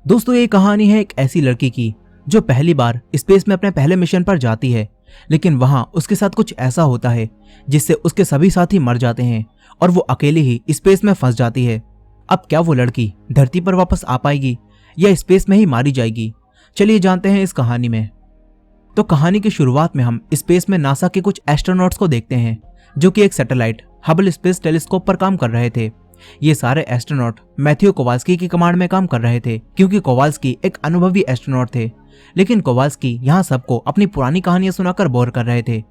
दोस्तों ये कहानी है एक ऐसी लड़की की जो पहली बार स्पेस में अपने पहले मिशन पर जाती है, लेकिन वहां उसके साथ कुछ ऐसा होता है जिससे उसके सभी साथी मर जाते हैं और वो अकेली ही स्पेस में फंस जाती है। अब क्या वो लड़की धरती पर वापस आ पाएगी या स्पेस में ही मारी जाएगी? चलिए जानते हैं इस कहानी में। तो कहानी की शुरुआत में हम स्पेस में नासा के कुछ एस्ट्रोनॉट्स को देखते हैं जो कि एक सैटेलाइट हबल स्पेस टेलीस्कोप पर काम कर रहे थे। ये सारे एस्ट्रोनॉट मैथ्यू कोवाल्स्की की कमांड में काम कर रहे थे क्योंकि कोवाल्स्की एक अनुभवी एस्ट्रोनॉट थे, लेकिन कोवाल्स्की यहाँ सबको अपनी पुरानी कहानियां सुनाकर बोर कर रहे थे।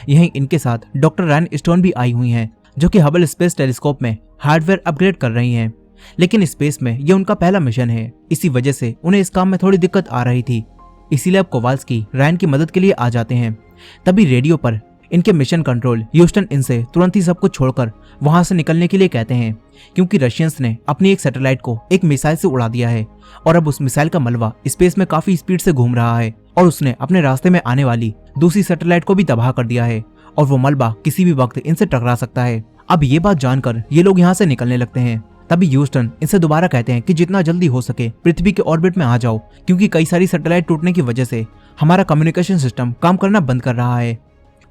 यहीं इनके साथ डॉक्टर रैन स्टोन भी आई हुई हैं जो कि हबल स्पेस टेलीस्कोप में हार्डवेयर अपग्रेड कर रही हैं, लेकिन स्पेस में ये उनका पहला मिशन है, इसी वजह से उन्हें इस काम में थोड़ी दिक्कत आ रही थी। इसीलिए अब कोवाल्स्की रैन की मदद के लिए आ जाते हैं। तभी रेडियो पर इनके मिशन कंट्रोल ह्यूस्टन इनसे तुरंत ही सब कुछ छोड़कर वहां से निकलने के लिए कहते हैं क्योंकि रशियंस ने अपनी एक सैटेलाइट को एक मिसाइल से उड़ा दिया है और अब उस मिसाइल का मलबा स्पेस में काफी स्पीड से घूम रहा है और उसने अपने रास्ते में आने वाली दूसरी सैटेलाइट को भी तबाह कर दिया है और वो मलबा किसी भी वक्त इनसे टकरा सकता है। अब ये बात जानकर ये लोग यहाँ से निकलने लगते हैं। तभी ह्यूस्टन इनसे दोबारा कहते हैं कि जितना जल्दी हो सके पृथ्वी के ऑर्बिट में आ जाओ क्योंकि कई सारी सैटेलाइट टूटने की वजह से हमारा कम्युनिकेशन सिस्टम काम करना बंद कर रहा है।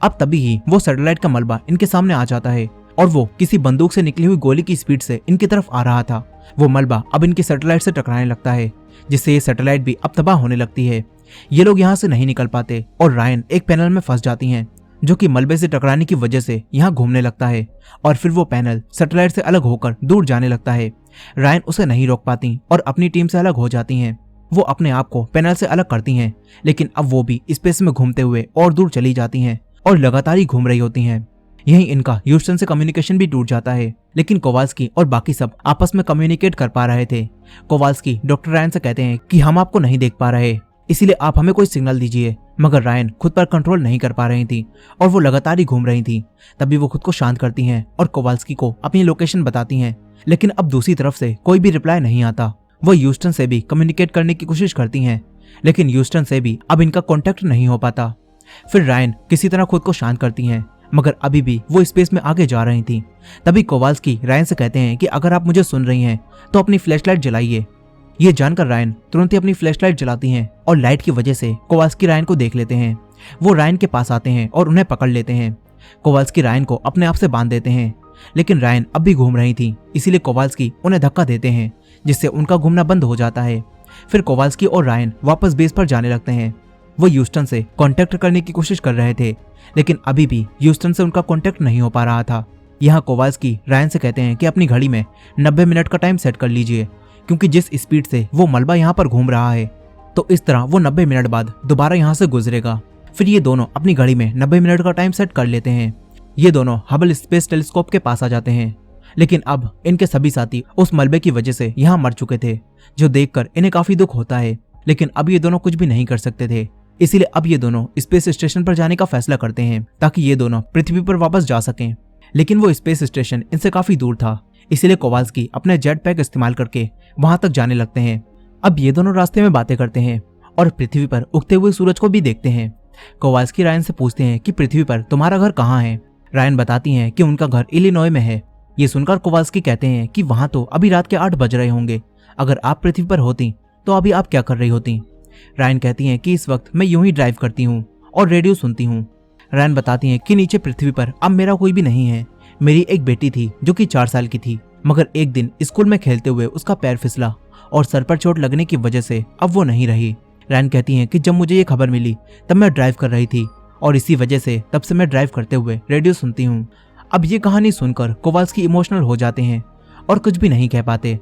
अब तभी ही वो सैटेलाइट का मलबा इनके सामने आ जाता है और वो किसी बंदूक से निकली हुई गोली की स्पीड से इनकी तरफ आ रहा था। वो मलबा अब इनकी सैटेलाइट से टकराने लगता है जिससे ये सैटेलाइट भी अब तबाह होने लगती है। ये लोग यहाँ से नहीं निकल पाते और रायन एक पैनल में फंस जाती हैं जो कि मलबे से टकराने की वजह से यहाँ घूमने लगता है और फिर वो पैनल सैटेलाइट से अलग होकर दूर जाने लगता है। रायन उसे नहीं रोक पाती और अपनी टीम से अलग हो जाती हैं। वो अपने आप को पैनल से अलग करती हैं, लेकिन अब वो भी स्पेस में घूमते हुए और दूर चली जाती हैं और लगातार ही घूम रही होती हैं। यहीं इनका ह्यूस्टन से कम्युनिकेशन भी टूट जाता है, लेकिन कोवाल्स्की और बाकी सब आपस में कम्युनिकेट कर पा रहे थे। कोवाल्स्की डॉक्टर रायन से कहते हैं कि हम आपको नहीं देख पा रहे, इसीलिए आप हमें कोई सिग्नल दीजिए, मगर रायन खुद पर कंट्रोल नहीं कर पा रही थी और वो लगातार ही घूम रही थी। तभी वो खुद को शांत करती हैं और कोवाल्स्की को अपनी लोकेशन बताती हैं, लेकिन अब दूसरी तरफ से कोई भी रिप्लाई नहीं आता। वो ह्यूस्टन से भी कम्युनिकेट करने की कोशिश करती हैं, लेकिन ह्यूस्टन से भी अब इनका कॉन्टेक्ट नहीं हो पाता। फिर रायन किसी तरह खुद को शांत करती हैं, मगर अभी भी वो स्पेस में आगे जा रही थी। तभी कोवाल्स्की रायन से कहते हैं कि अगर आप मुझे सुन रही हैं तो अपनी फ्लैशलाइट जलाइए। ये जानकर रायन तुरंत ही अपनी फ्लैशलाइट जलाती हैं और लाइट की वजह से कोवाल्स्की रायन को देख लेते हैं। वो रायन के पास आते हैं और उन्हें पकड़ लेते हैं। कोवाल्स्की रायन को अपने आप से बांध देते हैं, लेकिन रायन अब भी घूम रही थी, इसीलिए कोवाल्स्की उन्हें धक्का देते हैं जिससे उनका घूमना बंद हो जाता है। फिर कोवाल्स्की और रायन वापस बेस पर जाने लगते हैं। वो ह्यूस्टन से कांटेक्ट करने की कोशिश कर रहे थे, लेकिन अभी भी ह्यूस्टन से उनका कांटेक्ट नहीं हो पा रहा था। यहाँ कोवाल्स्की रायन से कहते हैं कि अपनी घड़ी में 90 मिनट का टाइम सेट कर लीजिए क्योंकि जिस स्पीड से वो मलबा यहाँ पर घूम रहा है तो इस तरह वो 90 मिनट बाद दोबारा यहाँ से गुजरेगा। फिर ये दोनों अपनी घड़ी में 90 मिनट का टाइम सेट कर लेते हैं। ये दोनों हबल स्पेस टेलीस्कोप के पास आ जाते हैं, लेकिन अब इनके सभी साथी उस मलबे की वजह से यहाँ मर चुके थे, जो देखकर इन्हें काफी दुख होता है। लेकिन अब ये दोनों कुछ भी नहीं कर सकते थे, इसीलिए अब ये दोनों स्पेस स्टेशन पर जाने का फैसला करते हैं ताकि ये दोनों पृथ्वी पर वापस जा सकें। लेकिन वो स्पेस स्टेशन इनसे काफी दूर था, इसीलिए कोवाल्स्की अपने जेट पैक इस्तेमाल करके वहां तक जाने लगते हैं। अब ये दोनों रास्ते में बातें करते हैं और पृथ्वी पर उगते हुए सूरज को भी देखते हैं। कोवाल्स्की रायन से पूछते हैं कि पृथ्वी पर तुम्हारा घर कहाँ है? रायन बताती हैं कि उनका घर इलिनॉय में है। ये सुनकर कोवाल्स्की कहते हैं कि वहां तो अभी रात के 8 बज रहे होंगे, अगर आप पृथ्वी पर होती तो अभी आप क्या कर रही होती? रायन कहती हैं कि इस वक्त मैं यूं ही ड्राइव करती हूँ और रेडियो सुनती हूँ। रायन बताती हैं कि नीचे पृथ्वी पर अब मेरा कोई भी नहीं है। मेरी एक बेटी थी जो कि 4 साल की थी, मगर एक दिन स्कूल में खेलते हुए उसका पैर फिसला और सर पर चोट लगने की वजह से अब वो नहीं रही। रायन कहती हैं कि जब मुझे ये खबर मिली तब मैं ड्राइव कर रही थी और इसी वजह से तब से मैं ड्राइव करते हुए रेडियो सुनती हूँ। अब ये कहानी सुनकर कोवाल्स्की इमोशनल हो जाते हैं और कुछ भी नहीं कह पाते।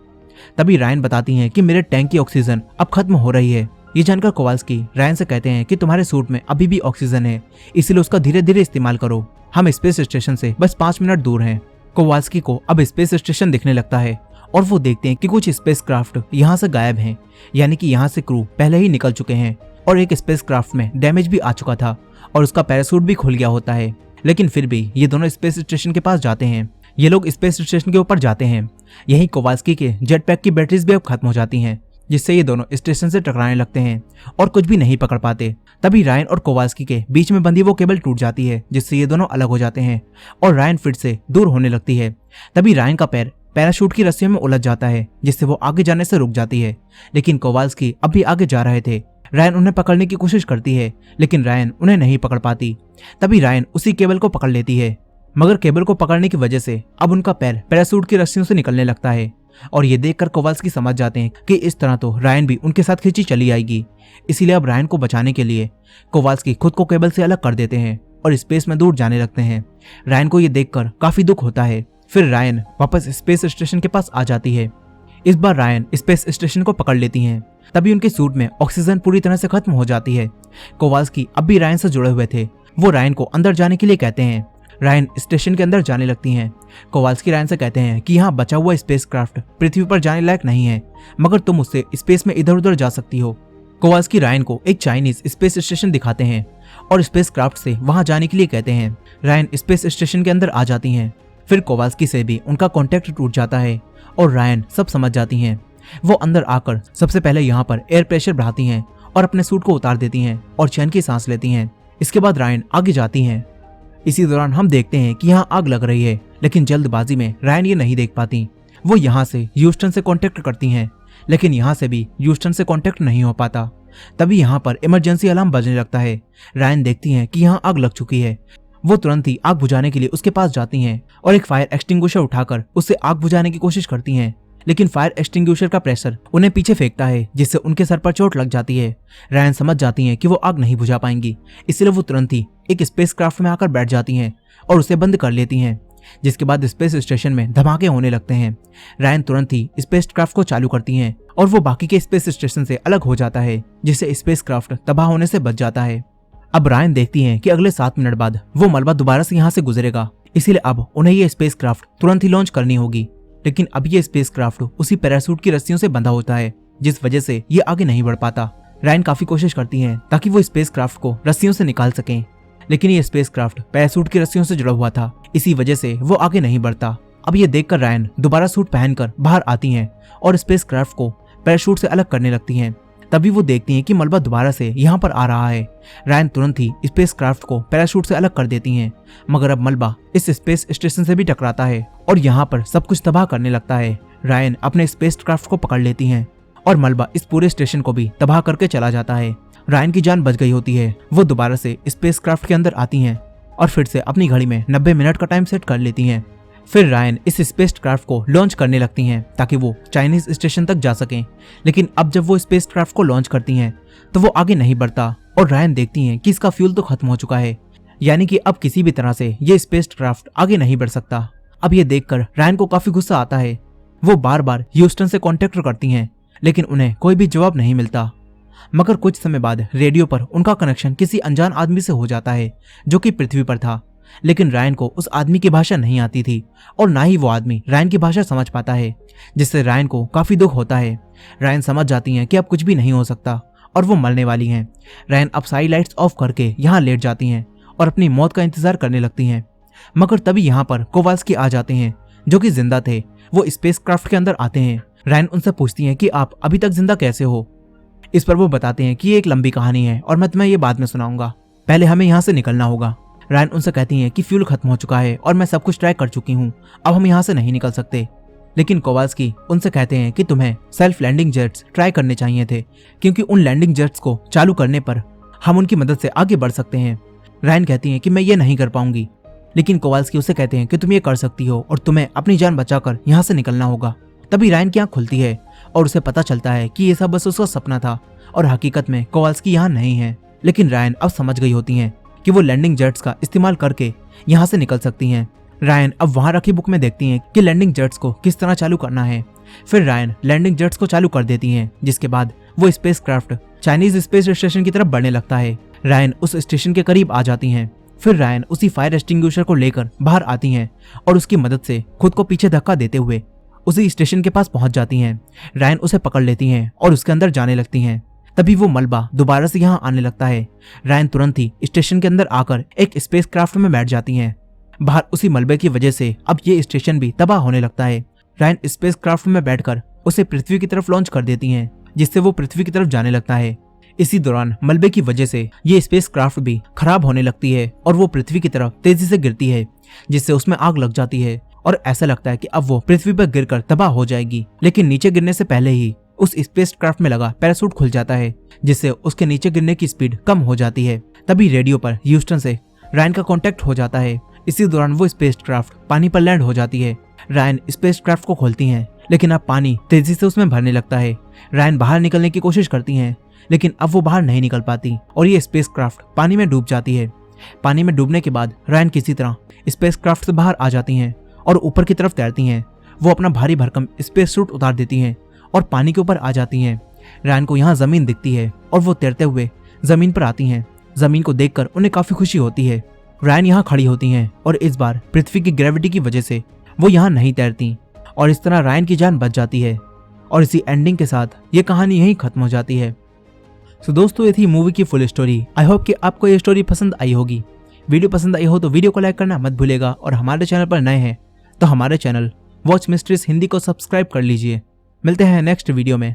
तभी रायन बताती हैं कि मेरे टैंक की ऑक्सीजन अब खत्म हो रही है। ये जानकर कोवाल्स्की रायन से कहते हैं कि तुम्हारे सूट में अभी भी ऑक्सीजन है, इसलिए उसका धीरे धीरे इस्तेमाल करो। हम स्पेस स्टेशन से बस 5 मिनट दूर हैं। कोवाल्स्की को अब स्पेस स्टेशन दिखने लगता है और वो देखते हैं कि कुछ स्पेस क्राफ्ट यहाँ से गायब हैं, यानी कि यहाँ से क्रू पहले ही निकल चुके हैं और एक स्पेस क्राफ्ट में डैमेज भी आ चुका था और उसका पैरासूट भी खुल गया होता है। लेकिन फिर भी ये दोनों स्पेस स्टेशन के पास जाते हैं। ये लोग स्पेस स्टेशन के ऊपर जाते हैं। यहीं कोवाल्स्की के जेट पैक की बैटरीज भी अब खत्म हो जाती हैं, जिससे ये दोनों स्टेशन से टकराने लगते हैं और कुछ भी नहीं पकड़ पाते। तभी रायन और कोवाल्स्की के बीच में बंधी वो केबल टूट जाती है, जिससे ये दोनों अलग हो जाते हैं और रायन फिर से दूर होने लगती है। तभी रायन का पैर पैराशूट की रस्सियों में उलझ जाता है, जिससे वो आगे जाने से रुक जाती है। लेकिन कोवाल्स्की अब भी आगे जा रहे थे। रायन उन्हें पकड़ने की कोशिश करती है, लेकिन रायन उन्हें नहीं पकड़ पाती। तभी रायन उसी केबल को पकड़ लेती है, मगर केबल को पकड़ने की वजह से अब उनका पैर पैराशूट की रस्सियों से निकलने लगता है। और ये देखकर कोवाल्स्की समझ जाते हैं कि इस तरह तो रायन भी उनके साथ खींची चली आएगी। इसीलिए अब रायन को बचाने के लिए कोवाल्स्की खुद को केबल से अलग कर देते हैं और स्पेस में दूर जाने लगते हैं। रायन को ये देखकर काफी दुख होता है। फिर रायन वापस स्पेस स्टेशन के पास आ जाती है। इस बार रायन स्पेस स्टेशन को पकड़ लेती हैं। तभी उनके सूट में ऑक्सीजन पूरी तरह से खत्म हो जाती है। कोवाल्स्की अब भी रायन से जुड़े हुए थे। वो रायन को अंदर जाने के लिए कहते हैं। रायन स्टेशन के अंदर जाने लगती हैं। कोवाल्स्की रायन से कहते हैं कि यहाँ बचा हुआ स्पेसक्राफ्ट पृथ्वी पर जाने लायक नहीं है, मगर तुम उससे स्पेस में इधर उधर जा सकती हो। कोवाल्स्की रायन को एक चाइनीज स्पेस स्टेशन दिखाते हैं और स्पेसक्राफ्ट से वहां जाने के लिए कहते हैं। रायन स्पेस स्टेशन के अंदर आ जाती हैं। फिर कोवाल्स्की से भी उनका कॉन्टेक्ट टूट जाता है और रायन सब समझ जाती हैं। वो अंदर आकर सबसे पहले यहाँ पर एयर प्रेशर बढ़ाती हैं और अपने सूट को उतार देती हैं और चैन की सांस लेती हैं। इसके बाद रायन आगे जाती हैं। इसी दौरान हम देखते हैं कि यहाँ आग लग रही है, लेकिन जल्दबाजी में रायन ये नहीं देख पाती। वो यहाँ से ह्यूस्टन से कांटेक्ट करती हैं, लेकिन यहाँ से भी ह्यूस्टन से कांटेक्ट नहीं हो पाता। तभी यहाँ पर इमरजेंसी अलार्म बजने लगता है। रायन देखती हैं कि यहाँ आग लग चुकी है। वो तुरंत ही आग बुझाने के लिए उसके पास जाती हैं और एक फायर एक्सटिंग्विशर उठाकर उससे आग बुझाने की कोशिश करती हैं, लेकिन फायर एक्सटिंग्विशर का प्रेशर उन्हें पीछे फेंकता है, जिससे उनके सर पर चोट लग जाती है। रायन समझ जाती हैं कि वो आग नहीं बुझा पाएंगी, इसलिए वो तुरंत ही एक स्पेसक्राफ्ट में आकर बैठ जाती हैं और उसे बंद कर लेती हैं। जिसके बाद स्पेस स्टेशन में धमाके होने लगते हैं। रायन तुरंत ही स्पेसक्राफ्ट को चालू करती हैं और वो बाकी के स्पेस स्टेशन से अलग हो जाता है, जिससे स्पेसक्राफ्ट तबाह होने से बच जाता है। अब रायन देखती हैं कि अगले 7 मिनट बाद वो मलबा दोबारा से यहाँ से गुजरेगा, इसीलिए अब उन्हें ये स्पेसक्राफ्ट तुरंत ही लॉन्च करनी होगी। लेकिन अब ये स्पेसक्राफ्ट उसी पैराशूट की रस्सियों से बंधा होता है, जिस वजह से ये आगे नहीं बढ़ पाता। रायन काफी कोशिश करती हैं ताकि वो स्पेसक्राफ्ट को रस्सियों से निकाल सकें, लेकिन ये स्पेसक्राफ्ट पैराशूट की रस्सियों से जुड़ा हुआ था, इसी वजह से वो आगे नहीं बढ़ता। अब ये देखकर रायन दोबारा सूट पहनकर बाहर आती हैं और स्पेसक्राफ्ट को पैराशूट से अलग करने लगती हैं। तभी वो देखती हैं कि मलबा दोबारा से यहाँ पर आ रहा है। रायन तुरंत ही स्पेसक्राफ्ट को पैराशूट से अलग कर देती हैं, मगर अब मलबा इस स्पेस स्टेशन से भी टकराता है और यहाँ पर सब कुछ तबाह करने लगता है। रायन अपने स्पेसक्राफ्ट को पकड़ लेती हैं और मलबा इस पूरे स्टेशन को भी तबाह करके चला जाता है। रायन की जान बच गई होती है। वो दोबारा से स्पेसक्राफ्ट के अंदर आती हैं और फिर से अपनी घड़ी में 90 मिनट का टाइम सेट कर लेती हैं। फिर रायन इस स्पेसक्राफ्ट को लॉन्च करने लगती हैं ताकि वो चाइनीज स्टेशन तक जा सकें। लेकिन अब जब वो स्पेसक्राफ्ट को लॉन्च करती हैं तो वो आगे नहीं बढ़ता और रायन देखती हैं कि इसका फ्यूल तो खत्म हो चुका है, यानी कि अब किसी भी तरह से ये स्पेसक्राफ्ट आगे नहीं बढ़ सकता। अब ये देखकर रायन को काफी गुस्सा आता है। वो बार बार ह्यूस्टन से कॉन्टेक्ट करती हैं, लेकिन उन्हें कोई भी जवाब नहीं मिलता। मगर कुछ समय बाद रेडियो पर उनका कनेक्शन किसी अनजान आदमी से हो जाता है, जो कि पृथ्वी पर था। लेकिन रायन को उस आदमी की भाषा नहीं आती थी और ना ही वो आदमी रायन की भाषा समझ पाता है, जिससे रायन को काफी दुख होता है। रायन समझ जाती हैं कि अब कुछ भी नहीं हो सकता और वो मरने वाली हैं। रायन अब सारी लाइट्स ऑफ करके यहाँ लेट जाती हैं और अपनी मौत का इंतजार करने लगती हैं। मगर तभी यहाँ पर कोवाल्स्की आ जाते हैं, जो कि जिंदा थे। वो स्पेसक्राफ्ट के अंदर आते हैं। रायन उनसे पूछती हैं कि आप अभी तक जिंदा कैसे हो। इस पर वो बताते हैं कि ये एक लंबी कहानी है और मैं तुम्हें ये बाद में सुनाऊंगा, पहले हमें यहाँ से निकलना होगा। रायन उनसे कहती हैं कि फ्यूल खत्म हो चुका है और मैं सब कुछ ट्राई कर चुकी हूँ, अब हम यहाँ से नहीं निकल सकते। लेकिन कोवाल्स्की उनसे कहते हैं कि तुम्हें सेल्फ लैंडिंग जेट्स ट्राई करने चाहिए थे, क्योंकि उन लैंडिंग जेट्स को चालू करने पर हम उनकी मदद से आगे बढ़ सकते हैं। रायन कहती हैं कि मैं ये नहीं कर पाऊंगी, लेकिन कोवाल्स्की उसे कहते हैं कि तुम ये कर सकती हो और तुम्हें अपनी जान बचाकर यहाँ से निकलना होगा। तभी रायन की आंख खुलती है और उसे पता चलता है कि ये सब बस उसका सपना था और हकीकत में कोवाल्स्की यहाँ नहीं है। लेकिन रायन अब समझ गई होती हैं कि वो लैंडिंग जेट्स का इस्तेमाल करके यहाँ से निकल सकती हैं। रायन अब वहाँ रखी बुक में देखती हैं कि लैंडिंग जेट्स को किस तरह चालू करना है। फिर रायन लैंडिंग जेट्स को चालू कर देती हैं, जिसके बाद वो स्पेसक्राफ्ट चाइनीज स्पेस स्टेशन की तरफ बढ़ने लगता है। रायन उस स्टेशन के करीब आ जाती हैं। फिर रायन उसी फायर एक्सटिंग्विशर को लेकर बाहर आती हैं और उसकी मदद से खुद को पीछे धक्का देते हुए उसी स्टेशन के पास पहुंच जाती हैं। रायन उसे पकड़ लेती हैं और उसके अंदर जाने लगती हैं। तभी वो मलबा दोबारा से यहाँ आने लगता है। रायन तुरंत ही स्टेशन के अंदर आकर एक स्पेसक्राफ्ट में बैठ जाती हैं। बाहर उसी मलबे की वजह से अब ये स्टेशन भी तबाह होने लगता है। रायन स्पेसक्राफ्ट में बैठकर उसे पृथ्वी की तरफ लॉन्च कर देती हैं, जिससे वो पृथ्वी की तरफ जाने लगता है। इसी दौरान मलबे की वजह से ये स्पेसक्राफ्ट भी खराब होने लगती है और वो पृथ्वी की तरफ तेजी से गिरती है, जिससे उसमें आग लग जाती है और ऐसा लगता है कि अब वो पृथ्वी पर गिरकर तबाह हो जाएगी। लेकिन नीचे गिरने से पहले ही उस स्पेसक्राफ्ट में लगा पैराशूट खुल जाता है, जिससे उसके नीचे गिरने की स्पीड कम हो जाती है। तभी रेडियो पर ह्यूस्टन से रायन का कांटेक्ट हो जाता है। इसी दौरान वो स्पेसक्राफ्ट पानी पर लैंड हो जाती है। रायन स्पेसक्राफ्ट को खोलती हैं, लेकिन अब पानी तेजी से उसमें भरने लगता है। रायन बाहर निकलने की कोशिश करती हैं, लेकिन अब वो बाहर नहीं निकल पाती और ये स्पेसक्राफ्ट पानी में डूब जाती है। पानी में डूबने के बाद रायन किसी तरह स्पेसक्राफ्ट से बाहर आ जाती हैं और ऊपर की तरफ तैरती हैं। वो अपना भारी भरकम स्पेस सूट उतार देती हैं और पानी के ऊपर आ जाती हैं। रायन को यहाँ जमीन दिखती है और वो तैरते हुए जमीन पर आती हैं। जमीन को देखकर उन्हें काफी खुशी होती है। रायन यहाँ खड़ी होती हैं और इस बार पृथ्वी की ग्रेविटी की वजह से वो यहाँ नहीं तैरती और इस तरह रायन की जान बच जाती है। और इसी एंडिंग के साथ ये कहानी यहीं खत्म हो जाती है। सो दोस्तों, ये थी मूवी की फुल स्टोरी। आई होप कि आपको ये स्टोरी पसंद आई होगी। वीडियो पसंद आई हो तो वीडियो को लाइक करना मत भूलेगा और हमारे चैनल पर नए हैं तो हमारे चैनल वॉच मिस्ट्रीज हिंदी को सब्सक्राइब कर लीजिए। मिलते हैं नेक्स्ट वीडियो में।